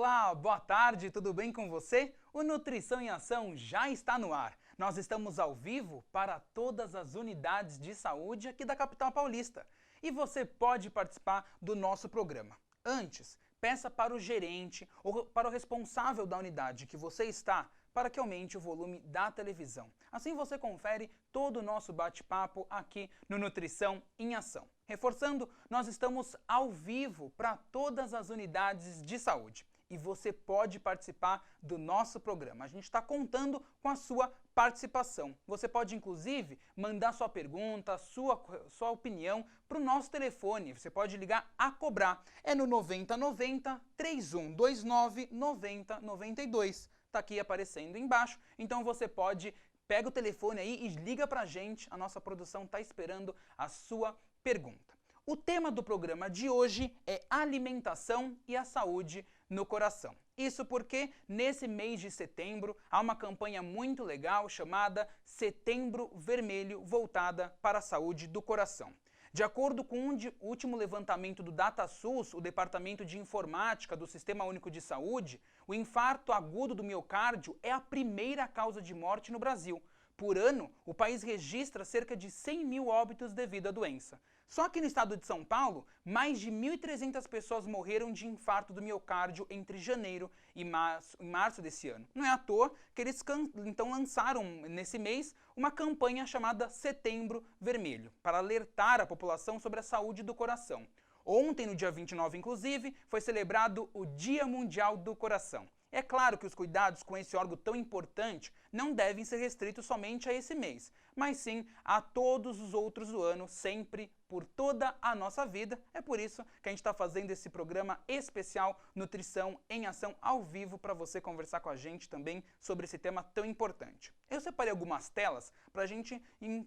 Olá, boa tarde, tudo bem com você? O Nutrição em Ação já está no ar. Nós estamos ao vivo para todas as unidades de saúde aqui da capital paulista. E você pode participar do nosso programa. Antes, peça para o gerente ou para o responsável da unidade que você está para que aumente o volume da televisão. Assim você confere todo o nosso bate-papo aqui no Nutrição em Ação. Reforçando, nós estamos ao vivo para todas as unidades de saúde. E você pode participar do nosso programa. A gente está contando com a sua participação. Você pode, inclusive, mandar sua pergunta, sua opinião para o nosso telefone. Você pode ligar a cobrar. É no 9090 3129 9092. Está aqui aparecendo embaixo. Então você pode, pega o telefone aí e liga para a gente. A nossa produção está esperando a sua pergunta. O tema do programa de hoje é alimentação e a saúde no coração. Isso porque nesse mês de setembro há uma campanha muito legal chamada Setembro Vermelho, voltada para a saúde do coração. De acordo com o último levantamento do DataSUS, o Departamento de Informática do Sistema Único de Saúde, o infarto agudo do miocárdio é a primeira causa de morte no Brasil. Por ano, o país registra cerca de 100 mil óbitos devido à doença. Só que no estado de São Paulo, mais de 1.300 pessoas morreram de infarto do miocárdio entre janeiro e março desse ano. Não é à toa que eles então lançaram nesse mês uma campanha chamada Setembro Vermelho, para alertar a população sobre a saúde do coração. Ontem, no dia 29, inclusive, foi celebrado o Dia Mundial do Coração. É claro que os cuidados com esse órgão tão importante não devem ser restritos somente a esse mês, mas sim a todos os outros do ano, sempre, por toda a nossa vida. É por isso que a gente está fazendo esse programa especial Nutrição em Ação ao vivo para você conversar com a gente também sobre esse tema tão importante. Eu separei algumas telas para a gente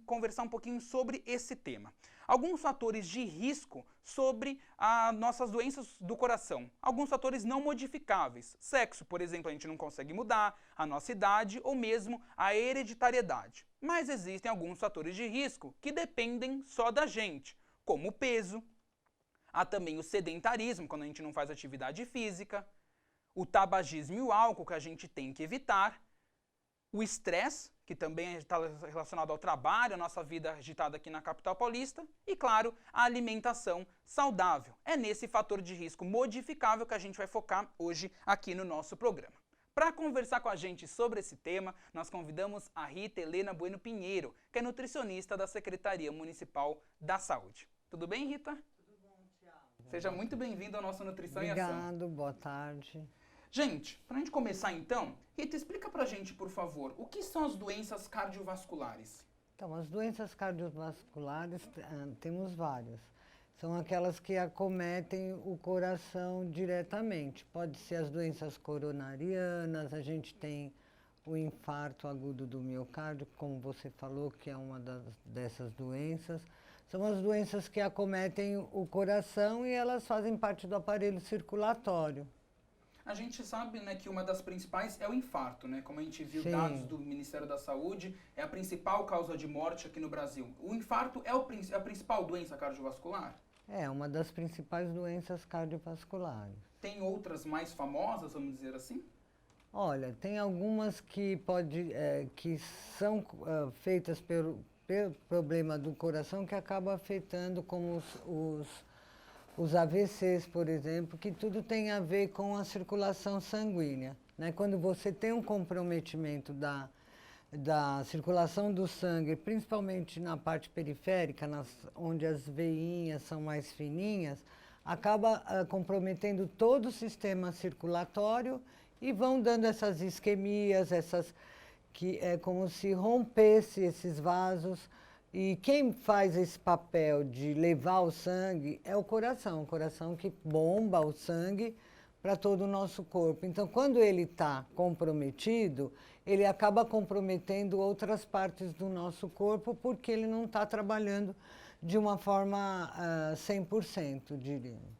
conversar um pouquinho sobre esse tema. Alguns fatores de risco sobre as nossas doenças do coração. Alguns fatores não modificáveis. Sexo, por exemplo, a gente não consegue mudar, a nossa idade ou mesmo a hereditariedade. Mas existem alguns fatores de risco que dependem só da gente, como o peso, há também o sedentarismo, quando a gente não faz atividade física, o tabagismo e o álcool, que a gente tem que evitar, o estresse, que também está relacionado ao trabalho, a nossa vida agitada aqui na capital paulista, e, claro, a alimentação saudável. É nesse fator de risco modificável que a gente vai focar hoje aqui no nosso programa. Para conversar com a gente sobre esse tema, nós convidamos a Rita Helena Bueno Pinheiro, que é nutricionista da Secretaria Municipal da Saúde. Tudo bem, Rita? Tudo bom, Thiago. Seja muito bem-vindo ao nosso Nutrição em Ação. Obrigado, boa tarde. Gente, para a gente começar então, Rita, explica para a gente, por favor, o que são as doenças cardiovasculares? Então, as doenças cardiovasculares, temos várias. São aquelas que acometem o coração diretamente. Pode ser as doenças coronarianas, a gente tem o infarto agudo do miocárdio, como você falou, que é uma dessas doenças. São as doenças que acometem o coração e elas fazem parte do aparelho circulatório. A gente sabe, né, que uma das principais é o infarto, né? Como a gente viu, Sim. Dados do Ministério da Saúde, é a principal causa de morte aqui no Brasil. O infarto é a principal doença cardiovascular? É uma das principais doenças cardiovasculares. Tem outras mais famosas, vamos dizer assim? Olha, tem algumas que são feitas pelo problema do coração que acaba afetando, como os AVCs, por exemplo, que tudo tem a ver com a circulação sanguínea, né? Quando você tem um comprometimento da circulação do sangue, principalmente na parte periférica, onde as veinhas são mais fininhas, acaba comprometendo todo o sistema circulatório e vão dando essas isquemias, que é como se rompesse esses vasos. E quem faz esse papel de levar o sangue é o coração que bomba o sangue para todo o nosso corpo. Então, quando ele está comprometido, ele acaba comprometendo outras partes do nosso corpo porque ele não está trabalhando de uma forma 100%, diria.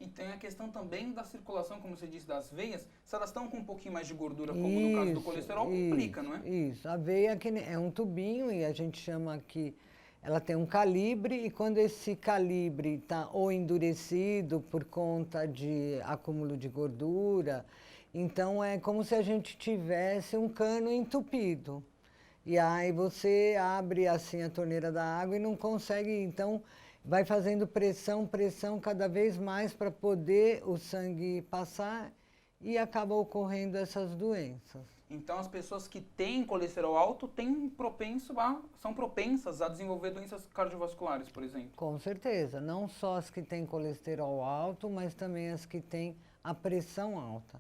E tem a questão também da circulação, como você disse, das veias. Se elas estão com um pouquinho mais de gordura, como no caso do colesterol, complica, não é? Isso. A veia é um tubinho e a gente chama aqui ela tem um calibre e quando esse calibre está ou endurecido por conta de acúmulo de gordura, então é como se a gente tivesse um cano entupido. E aí você abre assim a torneira da água e não consegue, então vai fazendo pressão, pressão cada vez mais para poder o sangue passar e acaba ocorrendo essas doenças. Então, as pessoas que têm colesterol alto são propensas a desenvolver doenças cardiovasculares, por exemplo. Com certeza, não só as que têm colesterol alto, mas também as que têm a pressão alta.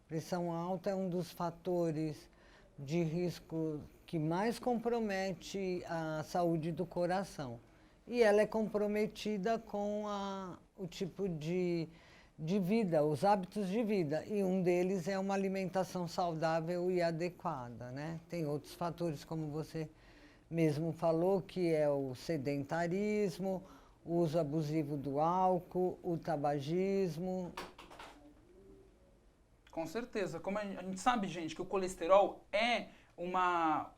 Pressão alta é um dos fatores de risco que mais compromete a saúde do coração. E ela é comprometida com o tipo de vida, os hábitos de vida. E um deles é uma alimentação saudável e adequada, né? Tem outros fatores, como você mesmo falou, que é o sedentarismo, o uso abusivo do álcool, o tabagismo. Com certeza. Como a gente sabe, gente, que o colesterol é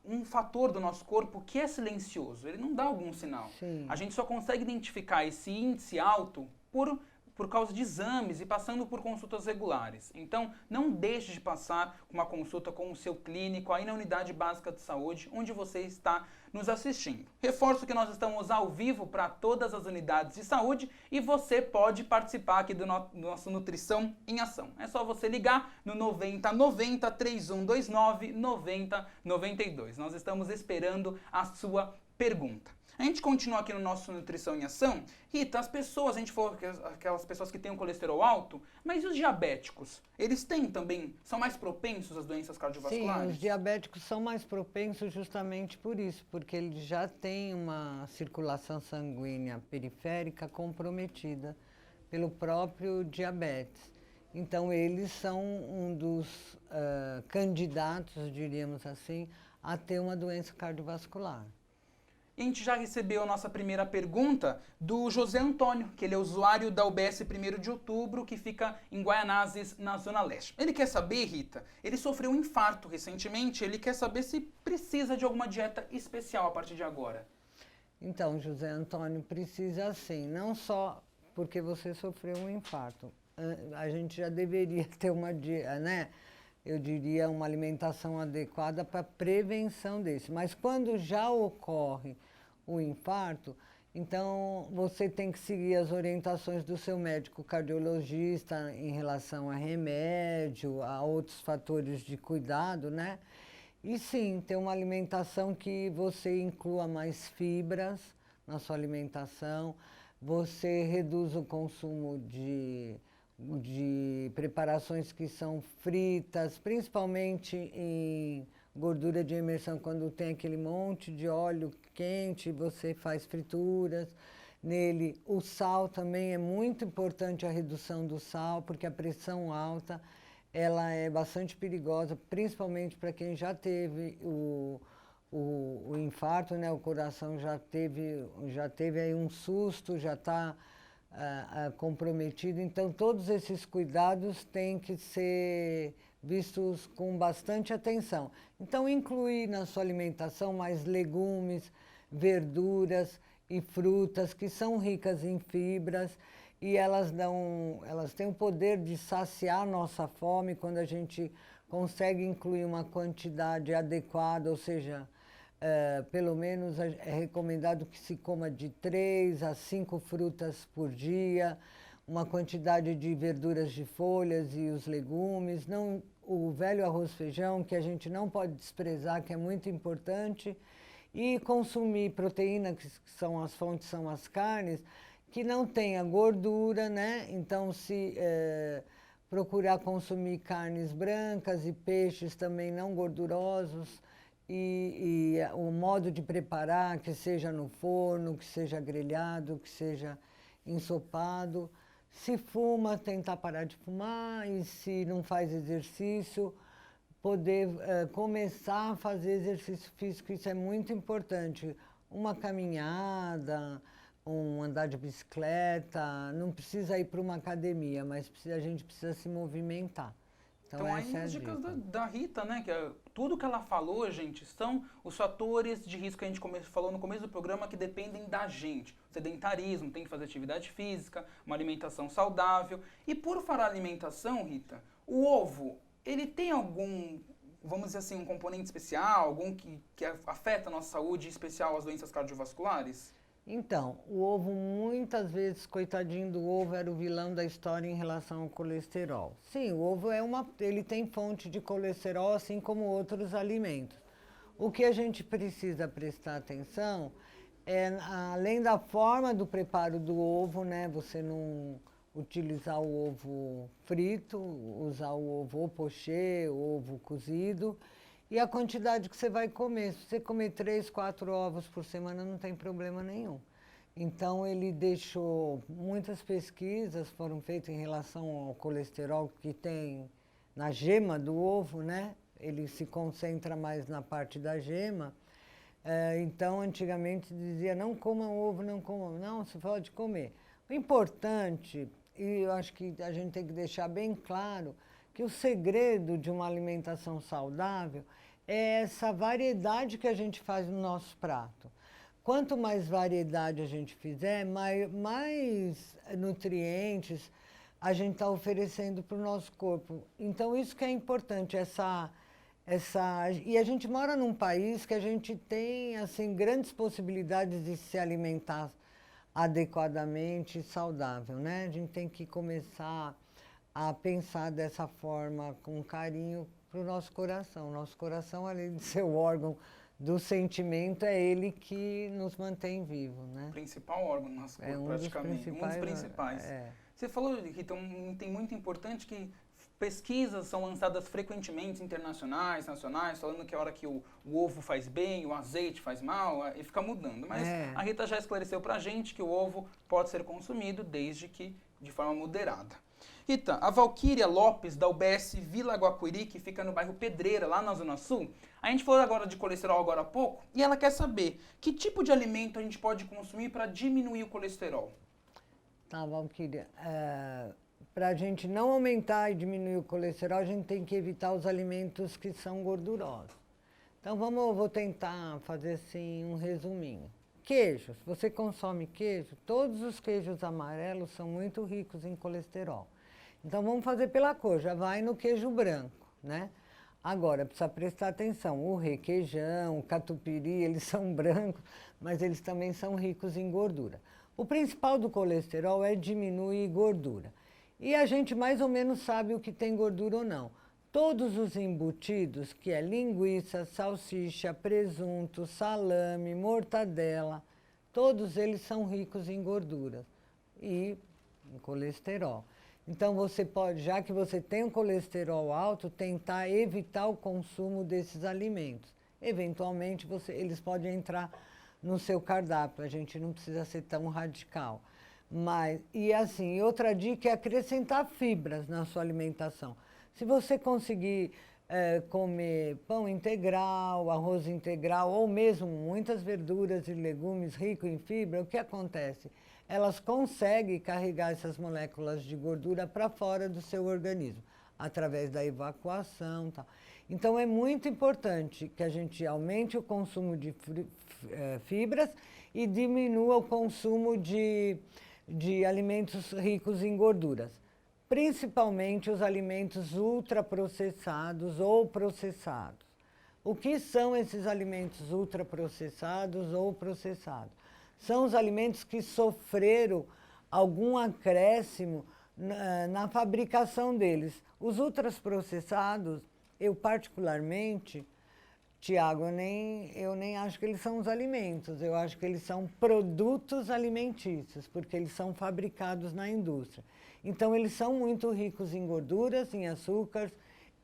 um fator do nosso corpo que é silencioso. Ele não dá algum sinal. Sim. A gente só consegue identificar esse índice alto por causa de exames e passando por consultas regulares. Então, não deixe de passar uma consulta com o seu clínico aí na unidade básica de saúde, onde você está nos assistindo. Reforço que nós estamos ao vivo para todas as unidades de saúde e você pode participar aqui do nosso Nutrição em Ação. É só você ligar no 9090 3129 9092. Nós estamos esperando a sua pergunta. A gente continua aqui no nosso Nutrição em Ação. Rita, a gente falou que aquelas pessoas que têm um colesterol alto, mas e os diabéticos? Eles são mais propensos às doenças cardiovasculares? Sim, os diabéticos são mais propensos justamente por isso, porque eles já têm uma circulação sanguínea periférica comprometida pelo próprio diabetes. Então, eles são um dos candidatos, diríamos assim, a ter uma doença cardiovascular. E a gente já recebeu a nossa primeira pergunta do José Antônio, que ele é usuário da UBS 1º de Outubro, que fica em Guaianazes, na Zona Leste. Ele quer saber, Rita, ele sofreu um infarto recentemente, ele quer saber se precisa de alguma dieta especial a partir de agora. Então, José Antônio, precisa sim, não só porque você sofreu um infarto. A gente já deveria ter uma dieta, né? Eu diria uma alimentação adequada para prevenção desse. Mas quando já ocorre o infarto, então você tem que seguir as orientações do seu médico cardiologista em relação a remédio, a outros fatores de cuidado, né? E sim, ter uma alimentação que você inclua mais fibras na sua alimentação, você reduz o consumo de preparações que são fritas, principalmente em gordura de imersão, quando tem aquele monte de óleo quente, você faz frituras nele. O sal também é muito importante, a redução do sal, porque a pressão alta ela é bastante perigosa, principalmente para quem já teve o infarto, né? O coração já teve aí um susto, já está comprometido. Então, todos esses cuidados têm que ser vistos com bastante atenção. Então, incluir na sua alimentação mais legumes, verduras e frutas que são ricas em fibras e elas têm o poder de saciar nossa fome quando a gente consegue incluir uma quantidade adequada, ou seja, pelo menos é recomendado que se coma de 3 a 5 frutas por dia, uma quantidade de verduras de folhas e os legumes, não o velho arroz e feijão, que a gente não pode desprezar, que é muito importante, e consumir proteína, que são as fontes, são as carnes, que não tenha gordura, né? Então, se procurar consumir carnes brancas e peixes também não gordurosos, e o modo de preparar, que seja no forno, que seja grelhado, que seja ensopado. Se fuma, tentar parar de fumar, e se não faz exercício, poder começar a fazer exercício físico, isso é muito importante. Uma caminhada, um andar de bicicleta, não precisa ir para uma academia, mas a gente precisa se movimentar. Então aí as dicas da Rita, né? Que tudo que ela falou, gente, são os fatores de risco que a gente falou no começo do programa que dependem da gente. Sedentarismo, tem que fazer atividade física, uma alimentação saudável. E por falar alimentação, Rita, o ovo, ele tem algum, vamos dizer assim, um componente especial, algum que afeta a nossa saúde, em especial as doenças cardiovasculares? Então, o ovo, muitas vezes, coitadinho do ovo, era o vilão da história em relação ao colesterol. Sim, o ovo ele tem fonte de colesterol, assim como outros alimentos. O que a gente precisa prestar atenção é, além da forma do preparo do ovo, né, você não utilizar o ovo frito, usar o ovo ou pochê, ovo cozido, e a quantidade que você vai comer. Se você comer 3, 4 ovos por semana, não tem problema nenhum. Então, ele deixou, muitas pesquisas foram feitas em relação ao colesterol que tem na gema do ovo, né? Ele se concentra mais na parte da gema. Então, antigamente dizia, não coma ovo, não coma. Não, você pode comer. O importante, e eu acho que a gente tem que deixar bem claro, que o segredo de uma alimentação saudável é essa variedade que a gente faz no nosso prato. Quanto mais variedade a gente fizer, mais nutrientes a gente está oferecendo para o nosso corpo. Então, isso que é importante, e a gente mora num país que a gente tem assim, grandes possibilidades de se alimentar adequadamente e saudável, né? A gente tem que começar a pensar dessa forma, com carinho, para o nosso coração. Nosso coração, além de ser o órgão do sentimento, é ele que nos mantém vivos, né? O principal órgão do nosso corpo, praticamente. Um dos principais. Você falou, Rita, um item muito importante que pesquisas são lançadas frequentemente, internacionais, nacionais, falando que a hora que o ovo faz bem, o azeite faz mal, e fica mudando. Mas a Rita já esclareceu pra gente que o ovo pode ser consumido desde que de forma moderada. Rita, a Valquíria Lopes, da UBS Vila Guacuiri, que fica no bairro Pedreira, lá na Zona Sul, a gente falou agora de colesterol agora há pouco, e ela quer saber que tipo de alimento a gente pode consumir para diminuir o colesterol? Tá, Valquíria. Para a gente não aumentar e diminuir o colesterol, a gente tem que evitar os alimentos que são gordurosos. Então, vou tentar fazer assim um resuminho. Queijo, se você consome queijo, todos os queijos amarelos são muito ricos em colesterol. Então, vamos fazer pela cor, já vai no queijo branco, né? Agora, precisa prestar atenção, o requeijão, o catupiry, eles são brancos, mas eles também são ricos em gordura. O principal do colesterol é diminuir gordura. E a gente mais ou menos sabe o que tem gordura ou não. Todos os embutidos, que é linguiça, salsicha, presunto, salame, mortadela, todos eles são ricos em gorduras e em colesterol. Então, você pode, já que você tem um colesterol alto, tentar evitar o consumo desses alimentos. Eventualmente, eles podem entrar no seu cardápio, a gente não precisa ser tão radical. E assim, outra dica é acrescentar fibras na sua alimentação. Se você conseguir comer pão integral, arroz integral, ou mesmo muitas verduras e legumes ricos em fibra, o que acontece? Elas conseguem carregar essas moléculas de gordura para fora do seu organismo, através da evacuação e tal. Então, é muito importante que a gente aumente o consumo de fibras e diminua o consumo de alimentos ricos em gorduras, principalmente os alimentos ultraprocessados ou processados. O que são esses alimentos ultraprocessados ou processados? São os alimentos que sofreram algum acréscimo na fabricação deles. Os ultraprocessados, eu particularmente, Tiago, eu nem acho que eles são os alimentos, eu acho que eles são produtos alimentícios, porque eles são fabricados na indústria. Então, eles são muito ricos em gorduras, em açúcares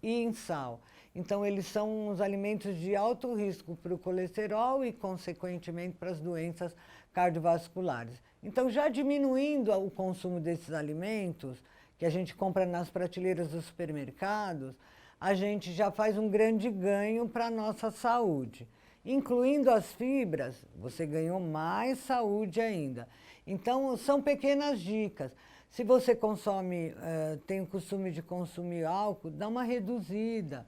e em sal. Então, eles são os alimentos de alto risco para o colesterol e, consequentemente, para as doenças cardiovasculares. Então, já diminuindo o consumo desses alimentos, que a gente compra nas prateleiras dos supermercados, a gente já faz um grande ganho para a nossa saúde. Incluindo as fibras, você ganhou mais saúde ainda. Então, são pequenas dicas. Se você consome, tem o costume de consumir álcool, dá uma reduzida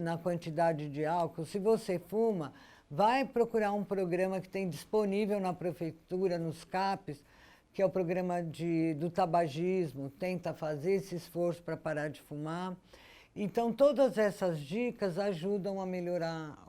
na quantidade de álcool. Se você fuma, vai procurar um programa que tem disponível na prefeitura, nos CAPs, que é o programa do tabagismo, tenta fazer esse esforço para parar de fumar. Então, todas essas dicas ajudam a melhorar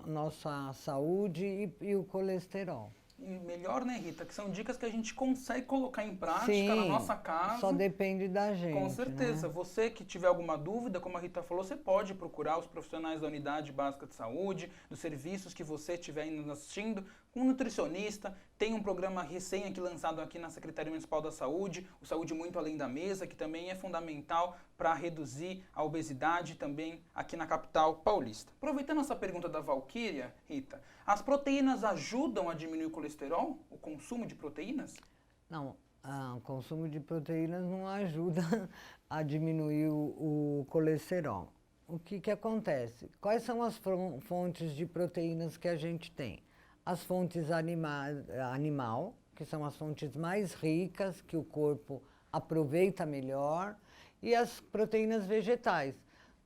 nossa saúde e o colesterol. E melhor, né, Rita? Que são dicas que a gente consegue colocar em prática Sim, na nossa casa. Só depende da gente. Com certeza. Né? Você que tiver alguma dúvida, como a Rita falou, você pode procurar os profissionais da Unidade Básica de Saúde, dos serviços que você estiver indo assistindo, um nutricionista. Tem um programa recém aqui lançado aqui na Secretaria Municipal da Saúde, o Saúde Muito Além da Mesa, que também é fundamental para reduzir a obesidade também aqui na capital paulista. Aproveitando essa pergunta da Valquíria, Rita, as proteínas ajudam a diminuir o colesterol? O consumo de proteínas? Não, o consumo de proteínas não ajuda a diminuir o colesterol. O que acontece? Quais são as fontes de proteínas que a gente tem? As fontes animal, que são as fontes mais ricas, que o corpo aproveita melhor, e as proteínas vegetais.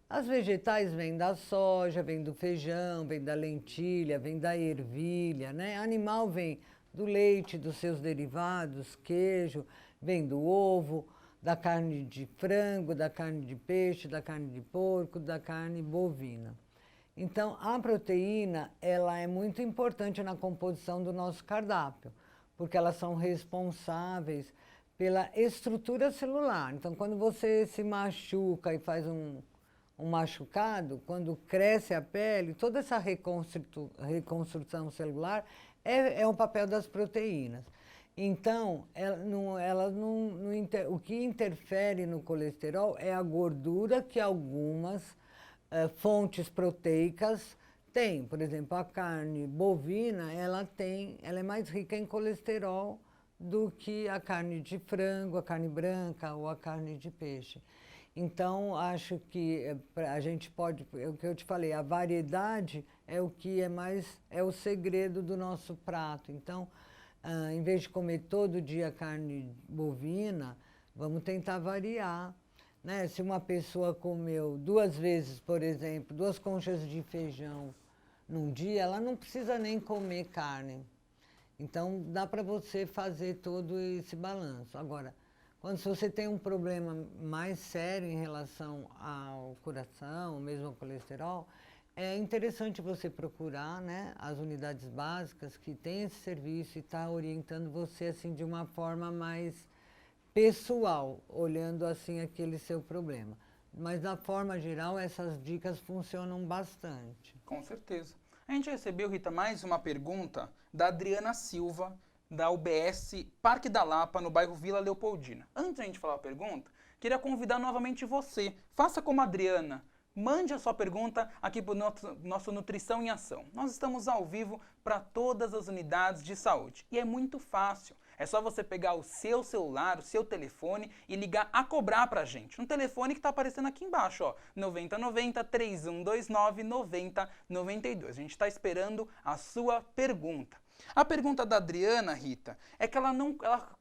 As vegetais vêm da soja, vêm do feijão, vêm da lentilha, vêm da ervilha, né? Animal vem do leite, dos seus derivados, queijo, vem do ovo, da carne de frango, da carne de peixe, da carne de porco, da carne bovina. Então, a proteína, ela é muito importante na composição do nosso cardápio, porque elas são responsáveis pela estrutura celular. Então, quando você se machuca e faz um machucado, quando cresce a pele, toda essa reconstrução celular é o papel das proteínas. Então, o que interfere no colesterol é a gordura que algumas fontes proteicas têm. Por exemplo, a carne bovina, ela é mais rica em colesterol do que a carne de frango, a carne branca ou a carne de peixe. Então, acho que a gente pode, é o que eu te falei, a variedade é o que é o segredo do nosso prato. Então, em vez de comer todo dia carne bovina, vamos tentar variar. Né? Se uma pessoa comeu 2 vezes, por exemplo, 2 conchas de feijão num dia, ela não precisa nem comer carne. Então, dá para você fazer todo esse balanço. Agora, quando você tem um problema mais sério em relação ao coração, mesmo ao colesterol, é interessante você procurar, né, as unidades básicas que têm esse serviço e tá orientando você assim de uma forma mais pessoal, olhando assim aquele seu problema. Mas, da forma geral, essas dicas funcionam bastante. Com certeza. A gente recebeu, Rita, mais uma pergunta da Adriana Silva, da UBS Parque da Lapa, no bairro Vila Leopoldina. Antes de a gente falar a pergunta, queria convidar novamente você. Faça como a Adriana. Mande a sua pergunta aqui para o nosso Nutrição em Ação. Nós estamos ao vivo para todas as unidades de saúde. E é muito fácil. É só você pegar o seu celular, o seu telefone e ligar a cobrar para a gente. Um telefone que está aparecendo aqui embaixo, ó, 9090-3129-9092. A gente está esperando a sua pergunta. A pergunta da Adriana, Rita, é que ela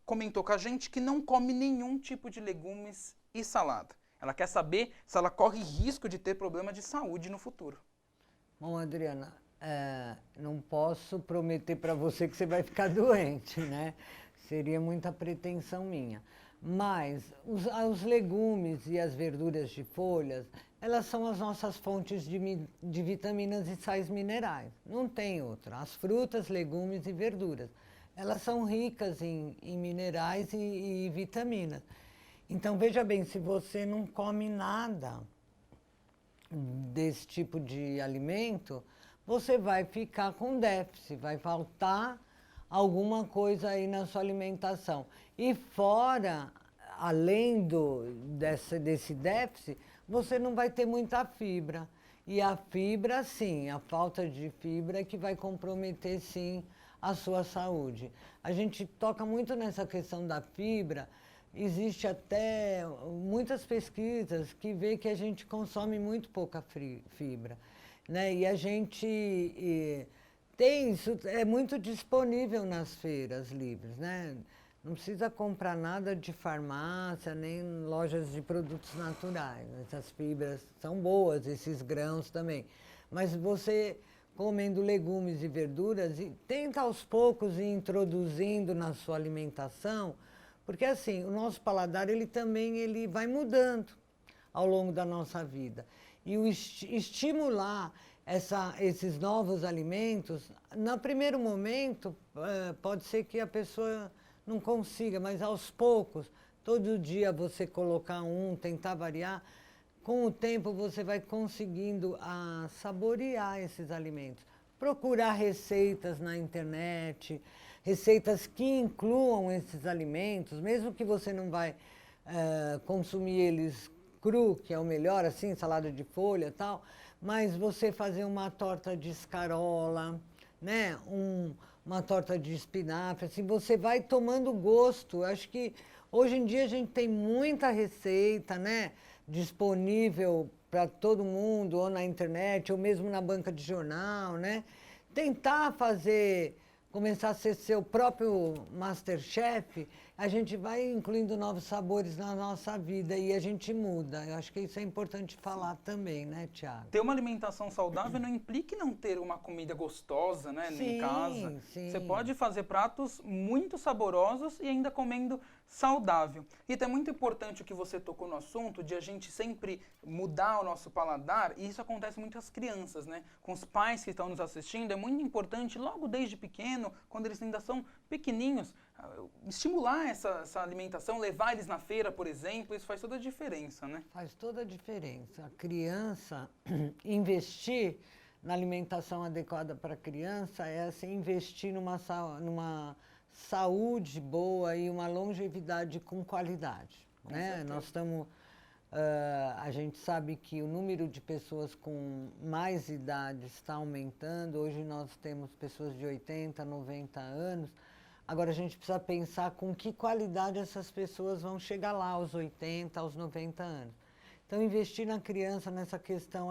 comentou com a gente que não come nenhum tipo de legumes e salada. Ela quer saber se ela corre risco de ter problema de saúde no futuro. Bom, Adriana, não posso prometer para você que você vai ficar doente, né? Seria muita pretensão minha. Mas os legumes e as verduras de folhas, elas são as nossas fontes de vitaminas e sais minerais. Não tem outra. As frutas, legumes e verduras, elas são ricas em minerais e vitaminas. Então, veja bem, se você não come nada desse tipo de alimento, você vai ficar com déficit, vai faltar alguma coisa aí na sua alimentação. E fora, além desse déficit, você não vai ter muita fibra. E a fibra, sim, a falta de fibra é que vai comprometer, sim, a sua saúde. A gente toca muito nessa questão da fibra. Existe até muitas pesquisas que vê que a gente consome muito pouca fibra, né? E a gente tem isso, é muito disponível nas feiras livres, né? Não precisa comprar nada de farmácia, nem lojas de produtos naturais. Essas fibras são boas, esses grãos também. Mas você comendo legumes e verduras, e tenta aos poucos ir introduzindo na sua alimentação, porque assim, o nosso paladar ele vai mudando ao longo da nossa vida. E estimular esses novos alimentos, no primeiro momento, pode ser que a pessoa não consiga, mas aos poucos, todo dia você colocar tentar variar, com o tempo você vai conseguindo saborear esses alimentos. Procurar receitas na internet, receitas que incluam esses alimentos, mesmo que você não vai consumir eles cru, que é o melhor, assim, salada de folha e tal, mas você fazer uma torta de escarola, né? Uma torta de espinafre, assim, você vai tomando gosto. Eu acho que hoje em dia a gente tem muita receita, né? Disponível para todo mundo, ou na internet, ou mesmo na banca de jornal, né? Tentar começar a ser seu próprio MasterChef, a gente vai incluindo novos sabores na nossa vida e a gente muda. Eu acho que isso é importante falar também, né, Tiago? Ter uma alimentação saudável não implica não ter uma comida gostosa, né, em casa. Sim. Você pode fazer pratos muito saborosos e ainda comendo saudável. E é muito importante o que você tocou no assunto, de a gente sempre mudar o nosso paladar, e isso acontece muito com as crianças, né? Com os pais que estão nos assistindo, é muito importante, logo desde pequeno, quando eles ainda são pequenininhos, estimular essa alimentação, levar eles na feira, por exemplo, isso faz toda a diferença, né? Faz toda a diferença. A criança, investir na alimentação adequada para a criança é assim, investir numa saúde boa e uma longevidade com qualidade. Né? Nós estamos... a gente sabe que o número de pessoas com mais idade está aumentando. Hoje nós temos pessoas de 80, 90 anos. Agora a gente precisa pensar com que qualidade essas pessoas vão chegar lá aos 80, aos 90 anos. Então, investir na criança nessa questão,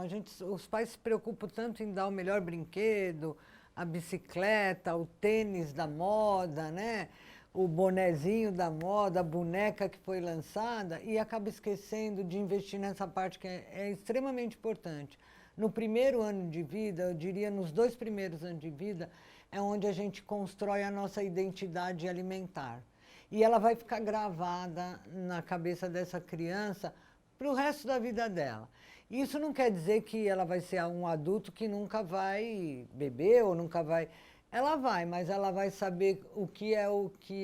os pais se preocupam tanto em dar o melhor brinquedo, a bicicleta, o tênis da moda, né? O bonezinho da moda, a boneca que foi lançada, e acaba esquecendo de investir nessa parte que é extremamente importante. No primeiro ano de vida, eu diria nos 2 primeiros anos de vida, é onde a gente constrói a nossa identidade alimentar. E ela vai ficar gravada na cabeça dessa criança para o resto da vida dela. Isso não quer dizer que ela vai ser um adulto que nunca vai beber ou nunca vai... Ela vai, mas ela vai saber o que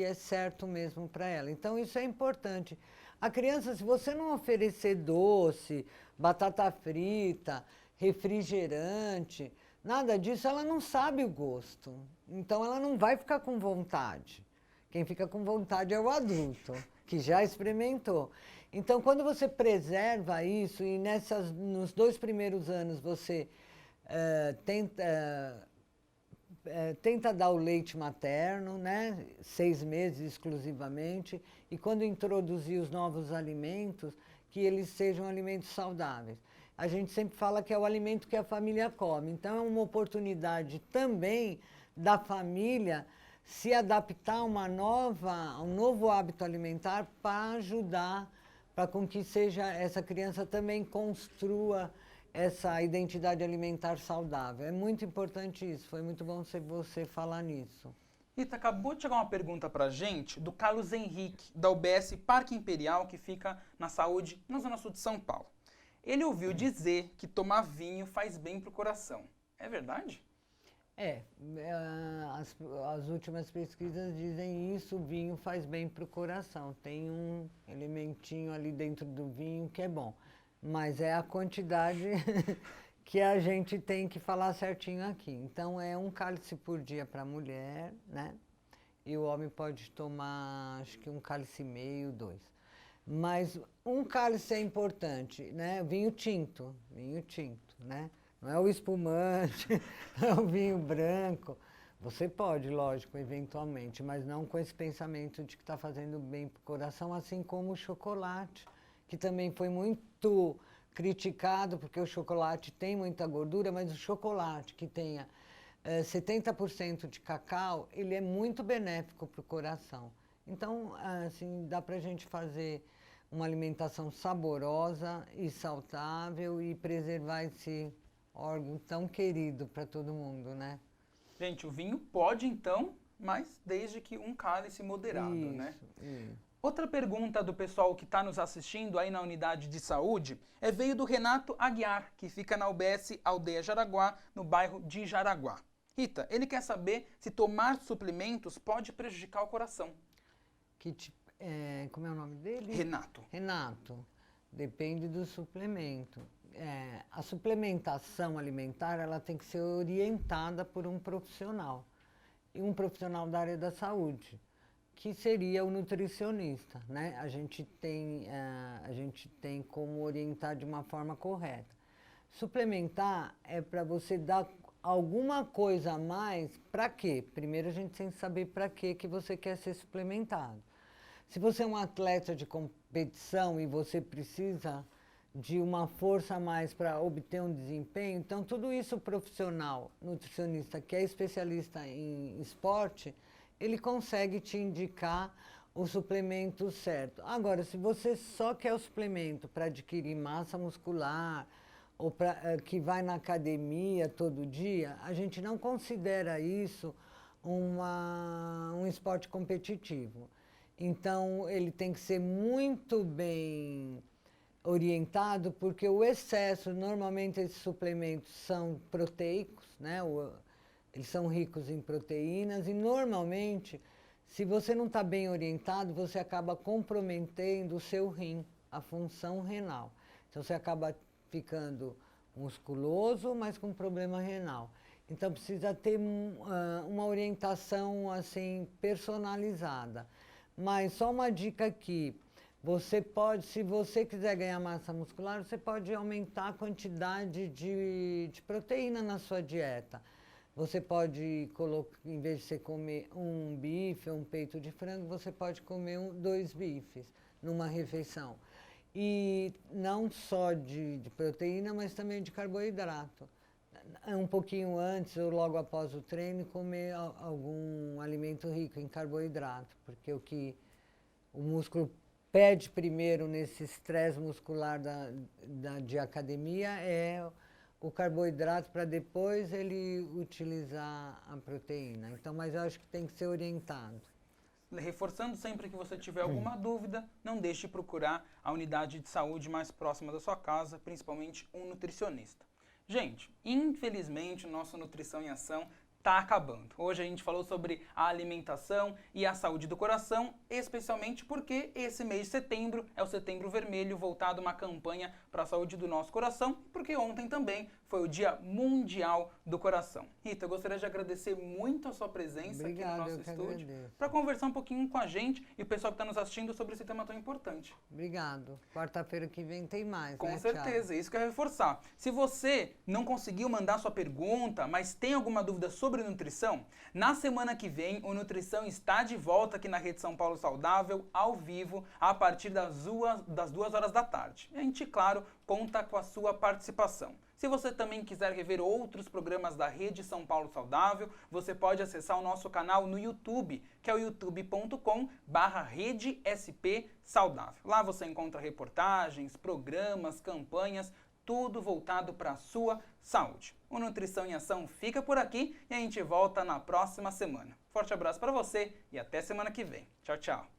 é certo mesmo para ela. Então, isso é importante. A criança, se você não oferecer doce, batata frita, refrigerante, nada disso, ela não sabe o gosto. Então, ela não vai ficar com vontade. Quem fica com vontade é o adulto, que já experimentou. Então, quando você preserva isso e nos 2 primeiros anos você tenta dar o leite materno, né? 6 meses exclusivamente, e quando introduzir os novos alimentos, que eles sejam alimentos saudáveis. A gente sempre fala que é o alimento que a família come, então é uma oportunidade também da família se adaptar a um novo hábito alimentar para ajudar, para com que essa criança também construa essa identidade alimentar saudável. É muito importante isso, foi muito bom você falar nisso. Rita, acabou de chegar uma pergunta pra gente do Carlos Henrique, da UBS Parque Imperial, que fica na Saúde, na Zona Sul de São Paulo. Ele ouviu dizer que tomar vinho faz bem pro coração. É verdade? As últimas pesquisas dizem isso, o vinho faz bem para o coração. Tem um elementinho ali dentro do vinho que é bom, mas é a quantidade que a gente tem que falar certinho aqui. Então, é 1 cálice por dia para a mulher, né? E o homem pode tomar, acho que 1,5 cálice, 2. Mas 1 cálice é importante, né? Vinho tinto, né? Não é o espumante, não é o vinho branco. Você pode, lógico, eventualmente, mas não com esse pensamento de que está fazendo bem para o coração, assim como o chocolate, que também foi muito criticado, porque o chocolate tem muita gordura, mas o chocolate que tenha 70% de cacau, ele é muito benéfico para o coração. Então, assim, dá para a gente fazer uma alimentação saborosa e saudável e preservar esse órgão tão querido para todo mundo, né? Gente, o vinho pode então, mas desde que um cálice moderado, né? Isso. Outra pergunta do pessoal que está nos assistindo aí na unidade de saúde veio do Renato Aguiar, que fica na UBS Aldeia Jaraguá, no bairro de Jaraguá. Rita, ele quer saber se tomar suplementos pode prejudicar o coração. Como é o nome dele? Renato. Renato, depende do suplemento. A suplementação alimentar ela tem que ser orientada por um profissional, e um profissional da área da saúde, que seria o nutricionista, né? A gente tem como orientar de uma forma correta. Suplementar é para você dar alguma coisa a mais, para quê? Primeiro a gente tem que saber para que você quer ser suplementado. Se você é um atleta de competição e você precisa de uma força a mais para obter um desempenho, então tudo isso o profissional nutricionista que é especialista em esporte, ele consegue te indicar o suplemento certo. Agora, se você só quer o suplemento para adquirir massa muscular ou que vai na academia todo dia, a gente não considera isso um esporte competitivo. Então, ele tem que ser muito bem orientado, porque o excesso, normalmente esses suplementos são proteicos, né? Eles são ricos em proteínas e, normalmente, se você não está bem orientado, você acaba comprometendo o seu rim, a função renal. Então, você acaba ficando musculoso, mas com problema renal. Então, precisa ter uma orientação, assim, personalizada. Mas só uma dica aqui, você pode, se você quiser ganhar massa muscular, você pode aumentar a quantidade de proteína na sua dieta. Você pode colocar, em vez de você comer um bife ou um peito de frango, você pode comer 2 bifes numa refeição. E não só de proteína, mas também de carboidrato. Um pouquinho antes ou logo após o treino, comer algum alimento rico em carboidrato, porque o que o músculo pede primeiro nesse estresse muscular de academia é o carboidrato para depois ele utilizar a proteína. Então, mas eu acho que tem que ser orientado. Reforçando, sempre que você tiver alguma dúvida, não deixe de procurar a unidade de saúde mais próxima da sua casa, principalmente um nutricionista. Gente, infelizmente, o nosso Nutrição em Ação está acabando. Hoje a gente falou sobre a alimentação e a saúde do coração, especialmente porque esse mês de setembro é o Setembro Vermelho, voltado a uma campanha para a saúde do nosso coração, porque ontem também foi o Dia Mundial do Coração. Rita, eu gostaria de agradecer muito a sua presença aqui no nosso estúdio para conversar um pouquinho com a gente e o pessoal que está nos assistindo sobre esse tema tão importante. Obrigado. Quarta-feira que vem tem mais, Com certeza, isso que eu ia reforçar. Se você não conseguiu mandar sua pergunta, mas tem alguma dúvida sobre nutrição, na semana que vem o Nutrição está de volta aqui na Rede São Paulo Saudável, ao vivo, a partir das 2 horas da tarde. E a gente, claro, conta com a sua participação. Se você também quiser rever outros programas da Rede São Paulo Saudável, você pode acessar o nosso canal no YouTube, que é o youtube.com/RedeSP-Saudável. Lá você encontra reportagens, programas, campanhas, tudo voltado para a sua saúde. O Nutrição em Ação fica por aqui e a gente volta na próxima semana. Forte abraço para você e até semana que vem. Tchau, tchau.